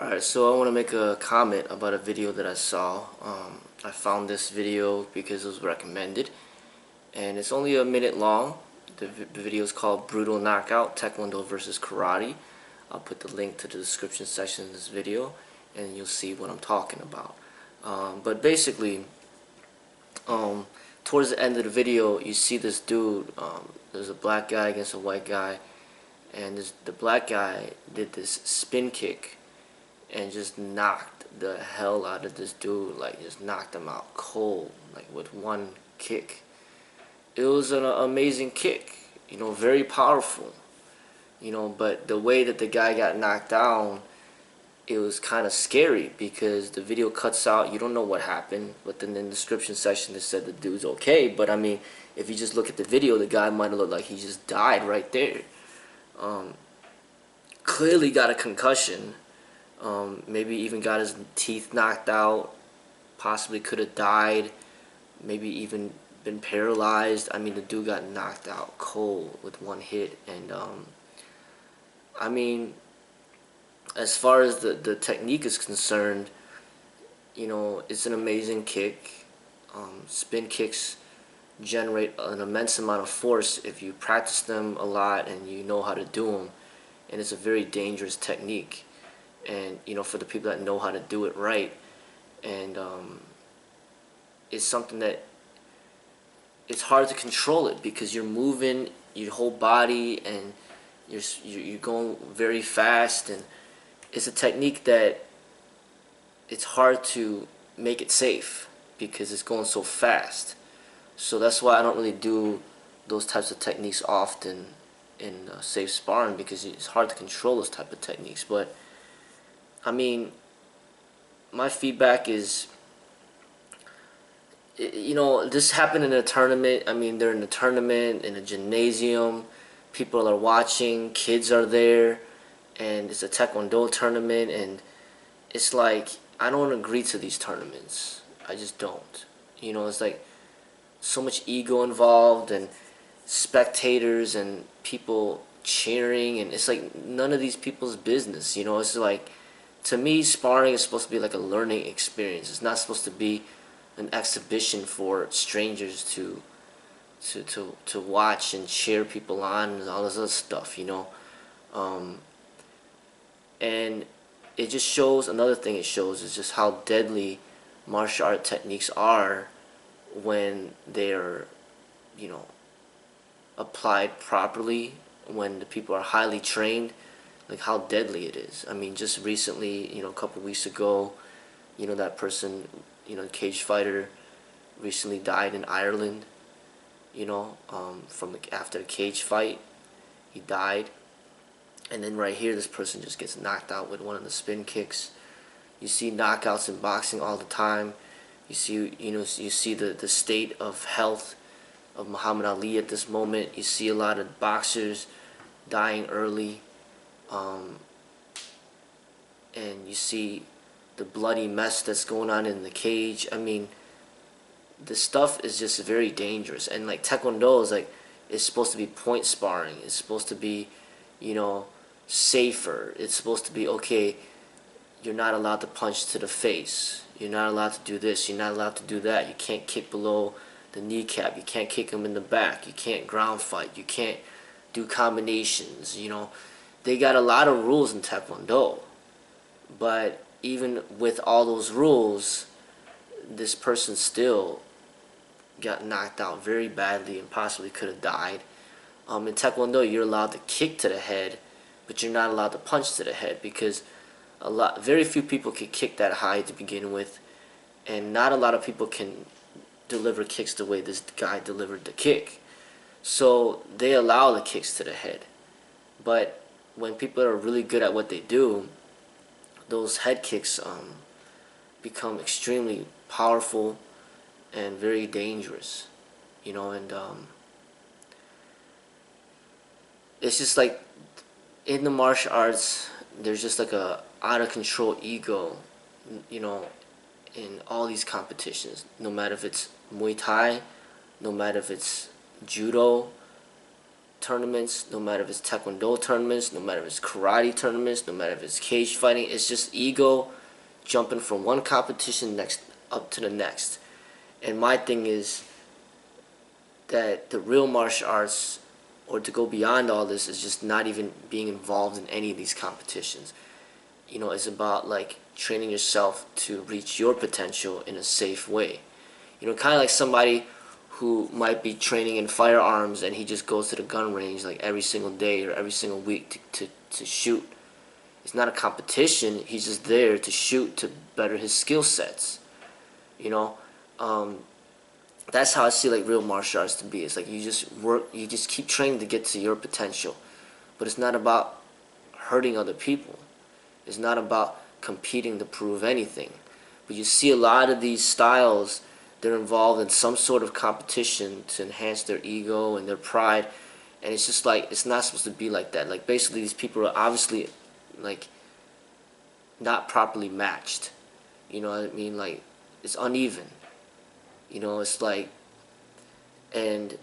Alright, so I want to make a comment about a video that I saw. I found this video because it was recommended, and it's only a minute long. The video is called Brutal Knockout, Taekwondo versus Karate. I'll put the link to the description section of this video, and you'll see what I'm talking about. But basically, towards the end of the video, you see this dude, there's a black guy against a white guy, and the black guy did this spin kick and just knocked the hell out of this dude, like just knocked him out cold, like with one kick. It was an amazing kick, very powerful, but the way that the guy got knocked down, it was kind of scary because the video cuts out, you don't know what happened, but then in the description section it said the dude's okay, but I mean, if you just look at the video, the guy might have looked like he just died right there. Clearly got a concussion. Maybe even got his teeth knocked out, possibly could have died, maybe even been paralyzed. I mean, the dude got knocked out cold with one hit. And I mean, as far as the technique is concerned, it's an amazing kick. Spin kicks generate an immense amount of force if you practice them a lot and you know how to do them, and it's a very dangerous technique. And for the people that know how to do it right, and it's something that it's hard to control it because you're moving your whole body and you're going very fast, and it's a technique that it's hard to make it safe because it's going so fast. So that's why I don't really do those types of techniques often in safe sparring, because it's hard to control those type of techniques. But I mean, my feedback is, this happened in a tournament. I mean, they're in a tournament, in a gymnasium. People are watching, kids are there, and it's a Taekwondo tournament, and it's like, I don't agree to these tournaments. I just don't. It's like so much ego involved, and spectators, and people cheering, and it's like none of these people's business. It's like, to me, sparring is supposed to be like a learning experience. It's not supposed to be an exhibition for strangers to watch and cheer people on and all this other stuff, and it just shows, another thing it shows is just how deadly martial art techniques are when they're, applied properly, when the people are highly trained, like how deadly it is. I mean, just recently, a couple weeks ago, that person, the cage fighter, recently died in Ireland. From after a cage fight, he died. And then right here, this person just gets knocked out with one of the spin kicks. You see knockouts in boxing all the time. You see the state of health of Muhammad Ali at this moment. You see a lot of boxers dying early. And you see the bloody mess that's going on in the cage. I mean, this stuff is just very dangerous. And like Taekwondo is like, it's supposed to be point sparring. It's supposed to be, safer. It's supposed to be, okay, you're not allowed to punch to the face. You're not allowed to do this. You're not allowed to do that. You can't kick below the kneecap. You can't kick them in the back. You can't ground fight. You can't do combinations. They got a lot of rules in Taekwondo, but even with all those rules, this person still got knocked out very badly and possibly could have died. In Taekwondo, you're allowed to kick to the head, but you're not allowed to punch to the head, because very few people can kick that high to begin with, and not a lot of people can deliver kicks the way this guy delivered the kick. So they allow the kicks to the head, but when people are really good at what they do, those head kicks become extremely powerful and very dangerous, and it's just like, in the martial arts, there's just like a out of control ego, in all these competitions, no matter if it's Muay Thai, no matter if it's Judo, tournaments, no matter if it's Taekwondo tournaments, no matter if it's karate tournaments, no matter if it's cage fighting, it's just ego jumping from one competition next up to the next. And my thing is that the real martial arts, or to go beyond all this, is just not even being involved in any of these competitions. You know, it's about like training yourself to reach your potential in a safe way. You know, kind of like somebody who might be training in firearms and he just goes to the gun range like every single day or every single week to shoot. It's not a competition. He's just there to shoot to better his skill sets. You know, that's how I see like real martial arts to be. It's like you just work, you just keep training to get to your potential, but it's not about hurting other people. It's not about competing to prove anything. But you see a lot of these styles, they're involved in some sort of competition to enhance their ego and their pride, and it's just like it's not supposed to be like that. Like basically these people are obviously like not properly matched. You know what I mean? Like it's uneven. You know, it's like, and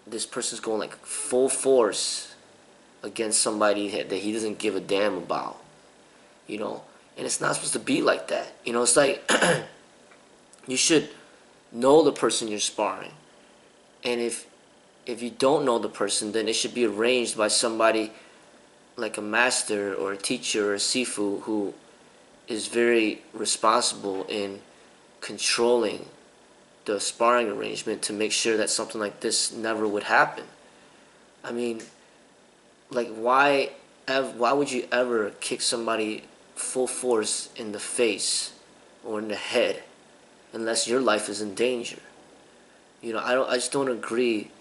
this person's going like full force against somebody that he doesn't give a damn about. You know, and it's not supposed to be like that. You know, it's like you should know the person you're sparring, and if you don't know the person, then it should be arranged by somebody like a master or a teacher or a sifu who is very responsible in controlling the sparring arrangement to make sure that something like this never would happen. I mean, like why would you ever kick somebody full force in the face or in the head unless your life is in danger? You know, I just don't agree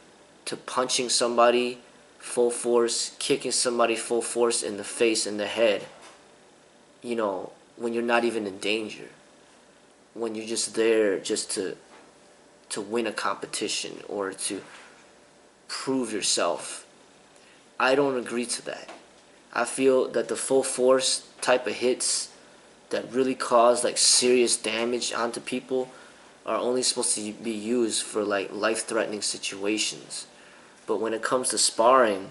to punching somebody full force, kicking somebody full force in the face and the head, you know, when you're not even in danger. When you're just there just to win a competition or to prove yourself. I don't agree to that. I feel that the full force type of hits that really cause like serious damage onto people are only supposed to be used for like life-threatening situations. But when it comes to sparring,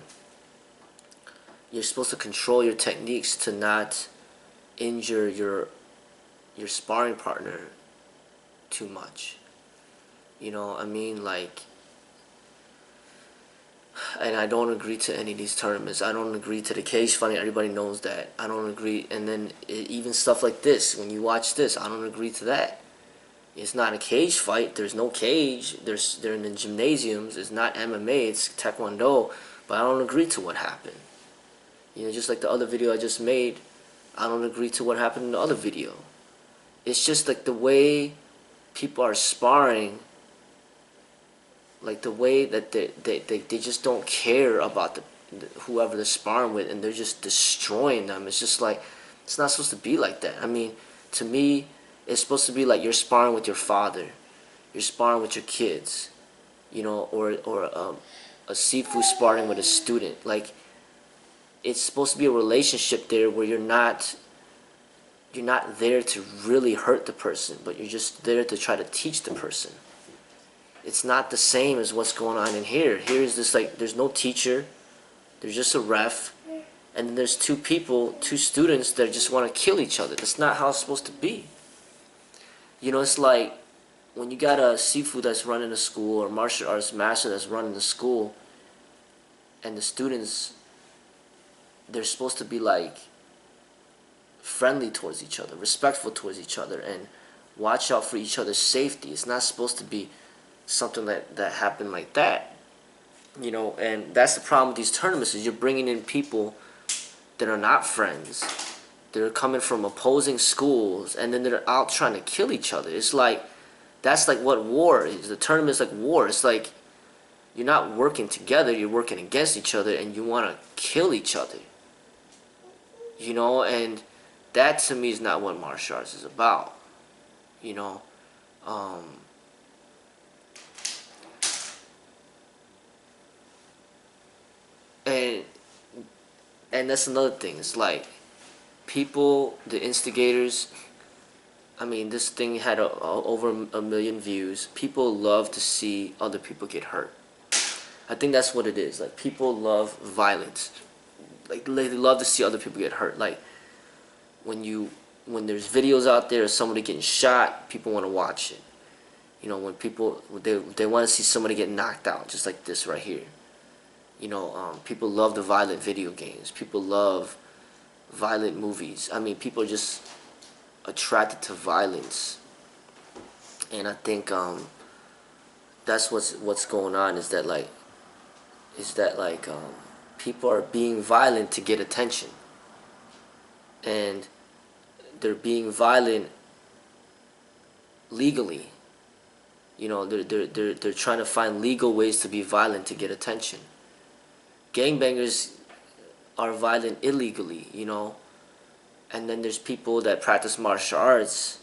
you're supposed to control your techniques to not injure your sparring partner too much. You know, I mean, like, and I don't agree to any of these tournaments. I don't agree to the cage fighting. Everybody knows that. I don't agree. And then even stuff like this, when you watch this, I don't agree to that. It's not a cage fight. There's no cage. They're in the gymnasiums. It's not MMA. It's Taekwondo. But I don't agree to what happened. You know, just like the other video I just made, I don't agree to what happened in the other video. It's just like the way people are sparring, like the way that they just don't care about whoever they're sparring with, and they're just destroying them. It's just like, it's not supposed to be like that. I mean, to me, it's supposed to be like you're sparring with your father, you're sparring with your kids, you know, or a sifu sparring with a student. Like, it's supposed to be a relationship there where you're not there to really hurt the person, but you're just there to try to teach the person. It's not the same as what's going on in here. Here is this like, there's no teacher, there's just a ref, and then there's two people, two students that just want to kill each other. That's not how it's supposed to be. You know, it's like when you got a sifu that's running a school or martial arts master that's running the school, and the students, they're supposed to be like friendly towards each other, respectful towards each other, and watch out for each other's safety. It's not supposed to be something that happened like that, you know. And that's the problem with these tournaments, is you're bringing in people that are not friends. They're coming from opposing schools, and then they're out trying to kill each other. It's like, that's like what war is. The tournament's like war. It's like you're not working together, you're working against each other, and you want to kill each other, you know. And that to me is not what martial arts is about, you know. And that's another thing. It's like people, the instigators. I mean, this thing had over a million views. People love to see other people get hurt. I think that's what it is. Like, people love violence. Like, they love to see other people get hurt. Like, when you when there's videos out there of somebody getting shot, people want to watch it. You know, when people they want to see somebody get knocked out, just like this right here. You know, people love the violent video games. People love violent movies. I mean, people are just attracted to violence, and I think that's what's going on. Is that people are being violent to get attention, and they're being violent legally. You know, they're trying to find legal ways to be violent to get attention. Gangbangers are violent illegally, you know. And then there's people that practice martial arts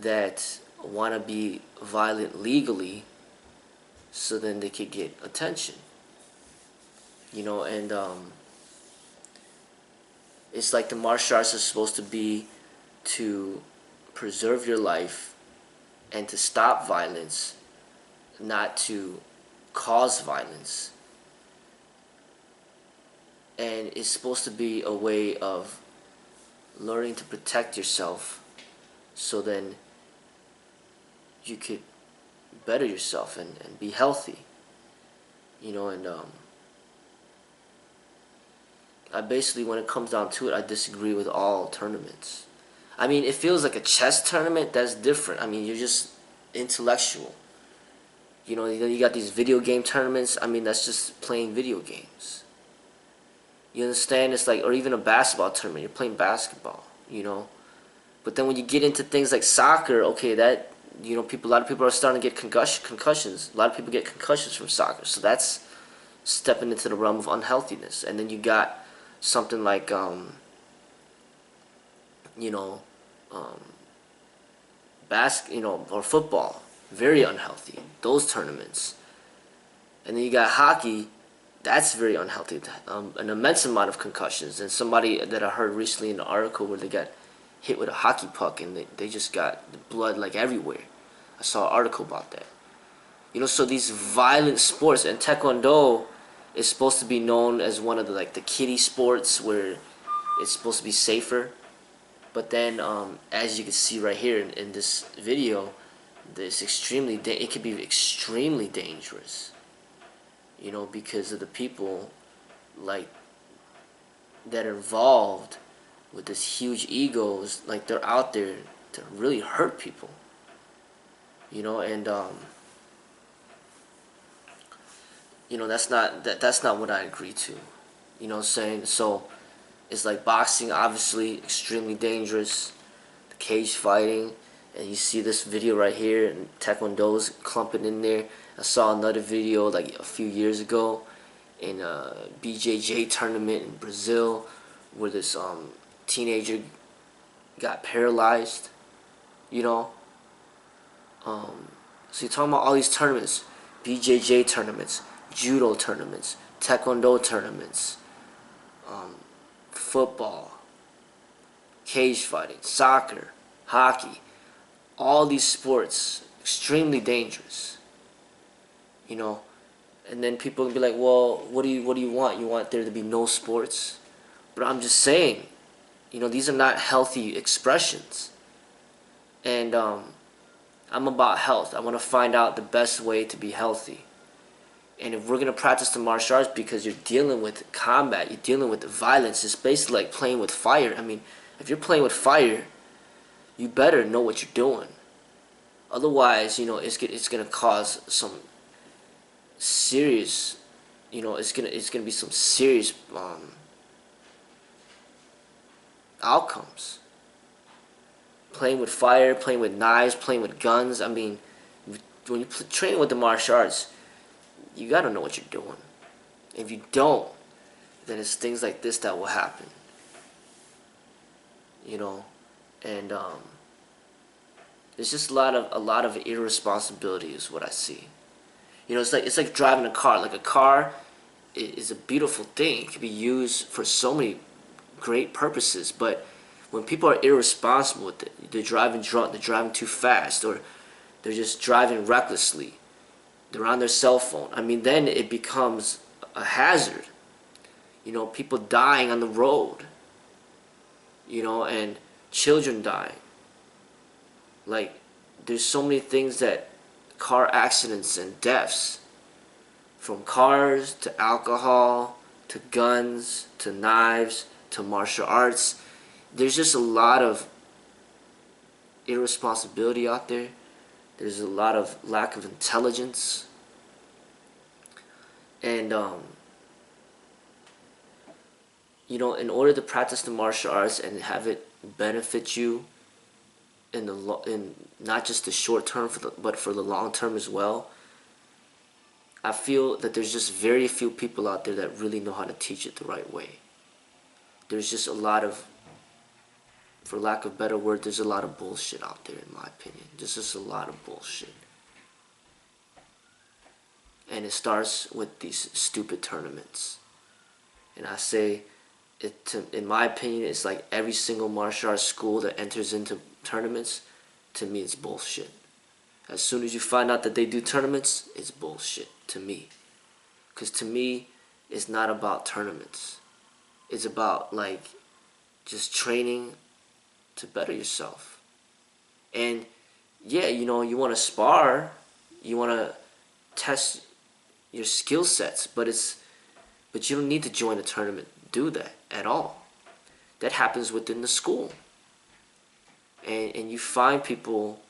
that want to be violent legally so then they could get attention. You know, and it's like the martial arts are supposed to be to preserve your life and to stop violence, not to cause violence. And it's supposed to be a way of learning to protect yourself so then you could better yourself and be healthy. You know, and I basically, when it comes down to it, I disagree with all tournaments. I mean, it feels like a chess tournament. That's different. I mean, you're just intellectual. You know, you got these video game tournaments. I mean, that's just playing video games. You understand? It's like, or even a basketball tournament. You're playing basketball, you know. But then when you get into things like soccer, okay, that, you know, a lot of people are starting to get concussions. A lot of people get concussions from soccer. So that's stepping into the realm of unhealthiness. And then you got something like, you know, or football, very unhealthy. Those tournaments. And then you got hockey. That's very unhealthy. An immense amount of concussions. And somebody that I heard recently in an article where they got hit with a hockey puck and they just got the blood like everywhere. I saw an article about that. You know, so these violent sports, and Taekwondo is supposed to be known as one of the kiddie sports where it's supposed to be safer. But then, as you can see right here in this video, it could be extremely dangerous. You know, because of the people like that are involved with this huge egos, like they're out there to really hurt people. You know, and you know, that's not what I agree to. You know what I'm saying? So it's like boxing, obviously extremely dangerous. The cage fighting, and you see this video right here, and Taekwondo's clumping in there. I saw another video like a few years ago in a BJJ tournament in Brazil where this teenager got paralyzed. You know, so you're talking about all these tournaments, BJJ tournaments, judo tournaments, Taekwondo tournaments, football, cage fighting, soccer, hockey, all these sports, extremely dangerous. You know, and then people will be like, well, what do you want? You want there to be no sports? But I'm just saying, you know, these are not healthy expressions. And I'm about health. I want to find out the best way to be healthy. And if we're going to practice the martial arts because you're dealing with combat, you're dealing with the violence, it's basically like playing with fire. I mean, if you're playing with fire, you better know what you're doing. Otherwise, you know, it's going to cause some serious, you know, it's gonna be some serious outcomes. Playing with fire, playing with knives, playing with guns. I mean, when you train with the martial arts, you gotta know what you're doing. If you don't, then it's things like this that will happen. You know, and there's just a lot of irresponsibility is what I see. You know, it's like driving a car. Like, a car is a beautiful thing. It can be used for so many great purposes. But when people are irresponsible with it, they're driving drunk, they're driving too fast, or they're just driving recklessly, They're on their cell phone. I mean, then it becomes a hazard. You know, people dying on the road. You know, and children dying. Like, there's so many things that car accidents and deaths, from cars to alcohol to guns to knives to martial arts. There's just a lot of irresponsibility out there. There's a lot of lack of intelligence. And, you know, in order to practice the martial arts and have it benefit you in not just the short term, but for the long term as well, I feel that there's just very few people out there that really know how to teach it the right way. There's just a lot of, for lack of a better word, there's a lot of bullshit out there, in my opinion. There's just a lot of bullshit. And it starts with these stupid tournaments. And I say, in my opinion, it's like every single martial arts school that enters into tournaments, to me, it's bullshit. As soon as you find out that they do tournaments, it's bullshit to me. Because to me, it's not about tournaments. It's about, like, just training to better yourself. And yeah, you know, you want to spar, you want to test your skill sets, but you don't need to join a tournament to do that at all. That happens within the school. And you find people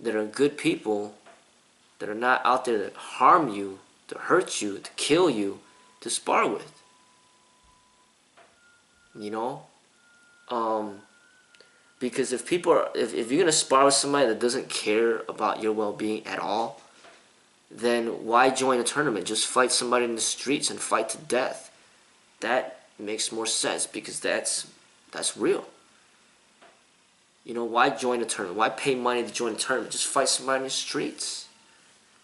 that are good people, that are not out there to harm you, to hurt you, to kill you, to spar with. You know? Because if you're gonna spar with somebody that doesn't care about your well-being at all, then why join a tournament? Just fight somebody in the streets and fight to death. That makes more sense, because that's real. You know, why join a tournament? Why pay money to join a tournament? Just fight somebody in the streets.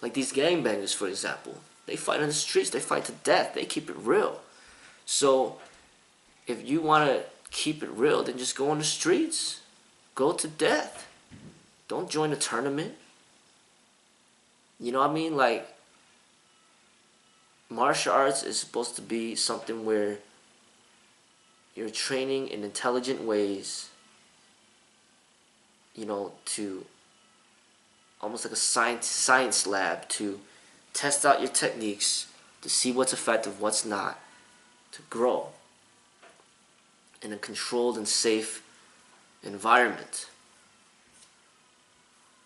Like these gangbangers, for example. They fight on the streets. They fight to death. They keep it real. So, if you want to keep it real, then just go on the streets. Go to death. Don't join a tournament. You know what I mean? Like, martial arts is supposed to be something where you're training in intelligent ways, you know, to almost like a science lab, to test out your techniques, to see what's effective, what's not, to grow in a controlled and safe environment.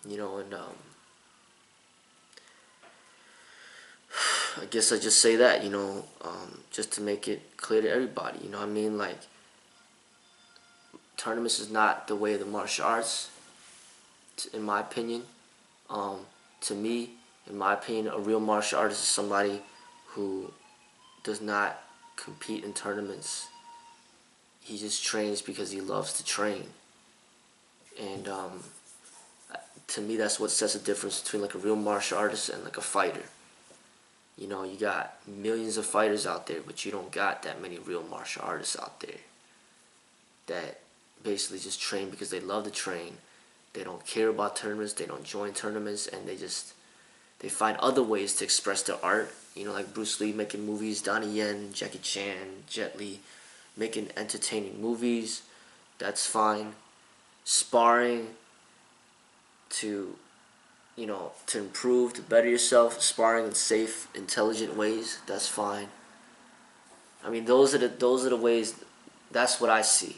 You know, and I guess I just say that, you know, just to make it clear to everybody. You know what I mean? Like, tournaments is not the way of the martial arts, in my opinion. To me, in my opinion, a real martial artist is somebody who does not compete in tournaments. He just trains because he loves to train. And to me, that's what sets the difference between like a real martial artist and like a fighter. You know, you got millions of fighters out there, but you don't got that many real martial artists out there that basically just train because they love to train. They don't care about tournaments, they don't join tournaments, and they find other ways to express their art. You know, like Bruce Lee making movies, Donnie Yen, Jackie Chan, Jet Li, making entertaining movies. That's fine. Sparring to, you know, to improve, to better yourself, sparring in safe, intelligent ways, that's fine. I mean, those are the ways. That's what I see.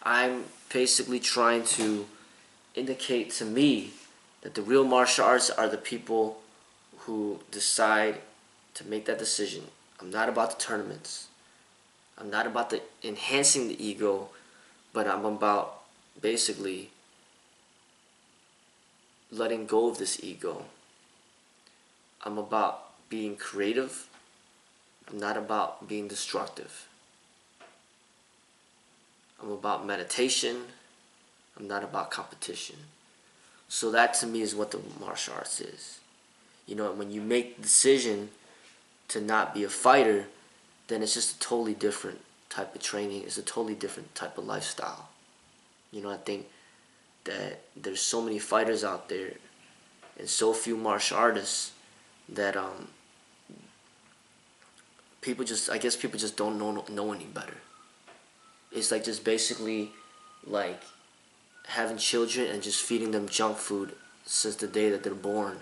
I'm basically trying to indicate to me that the real martial arts are the people who decide to make that decision. I'm not about the tournaments. I'm not about the enhancing the ego, but I'm about basically letting go of this ego. I'm about being creative. I'm not about being destructive. I'm about meditation. I'm not about competition. So that to me is what the martial arts is. You know, when you make the decision to not be a fighter, then it's just a totally different type of training. It's a totally different type of lifestyle. You know, I think that there's so many fighters out there, and so few martial artists that people just, I guess people just don't know any better. It's like just basically like having children and just feeding them junk food since the day that they're born.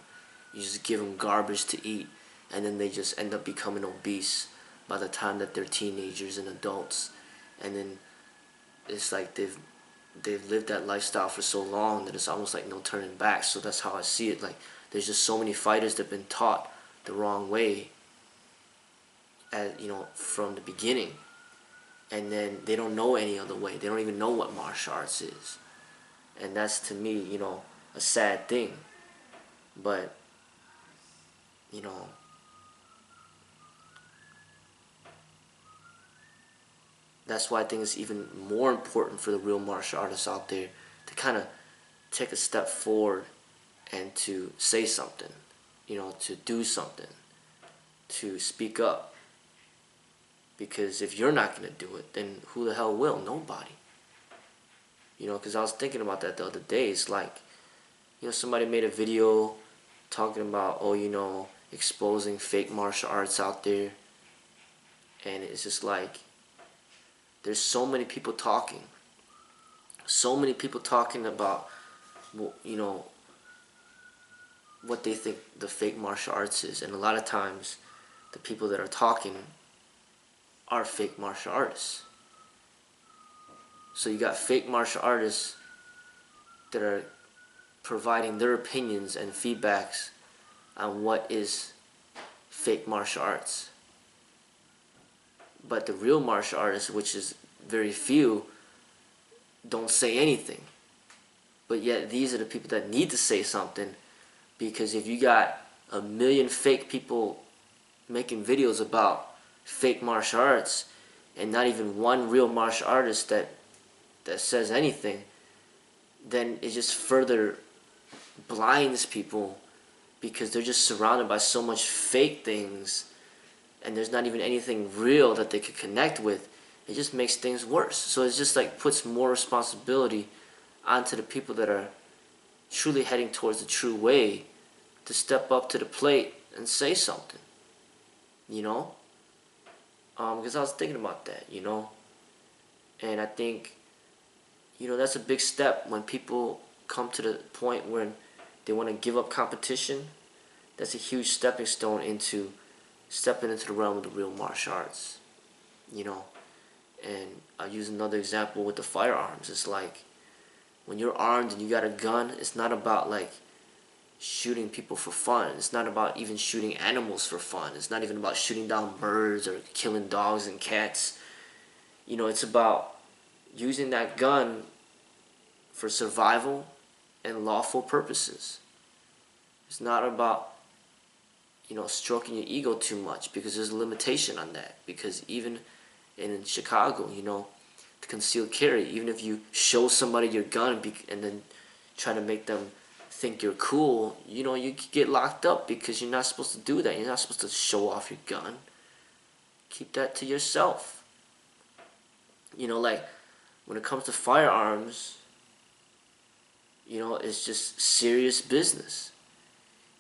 You just give them garbage to eat, and then they just end up becoming obese by the time that they're teenagers and adults. And then it's like they've lived that lifestyle for so long that it's almost like no turning back. So that's how I see it. Like, there's just so many fighters that have been taught the wrong way, from the beginning, and then they don't know any other way. They don't even know what martial arts is, and that's, to me, a sad thing. But that's why I think it's even more important for the real martial artists out there to kind of take a step forward and to say something, to do something, to speak up. Because if you're not going to do it, then who the hell will? Nobody. Because I was thinking about that the other day. It's like, somebody made a video talking about, exposing fake martial arts out there. And it's just like, there's so many people talking. So many people talking about, what they think the fake martial arts is. And a lot of times, the people that are talking are fake martial artists. So you got fake martial artists that are providing their opinions and feedbacks on what is fake martial arts. But the real martial artists, which is very few, don't say anything. But yet these are the people that need to say something, because if you got a million fake people making videos about fake martial arts and not even one real martial artist that says anything, then it just further blinds people, because they're just surrounded by so much fake things, and there's not even anything real that they could connect with. It just makes things worse. So it's just like puts more responsibility onto the people that are truly heading towards the true way to step up to the plate and say something, because I was thinking about that, and I think, that's a big step when people come to the point where they want to give up competition. That's a huge stepping stone into stepping into the realm of the real martial arts, And I'll use another example with the firearms. It's like, when you're armed and you got a gun, it's not about like shooting people for fun. It's not about even shooting animals for fun. It's not even about shooting down birds or killing dogs and cats. It's about using that gun for survival and lawful purposes. It's not about, stroking your ego too much, because there's a limitation on that. Because even in Chicago, the concealed carry, even if you show somebody your gun and then try to make them think you're cool, you could get locked up, because you're not supposed to do that. You're not supposed to show off your gun. Keep that to yourself. Like, when it comes to firearms, it's just serious business.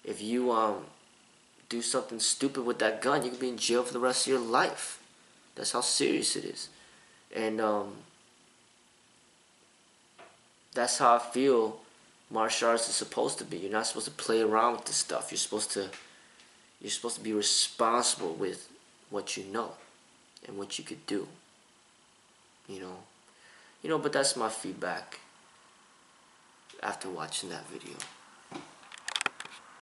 If you do something stupid with that gun, you can be in jail for the rest of your life. That's how serious it is. And that's how I feel martial arts is supposed to be. You're not supposed to play around with this stuff. You're supposed to be responsible with what you know and what you could do. But that's my feedback after watching that video.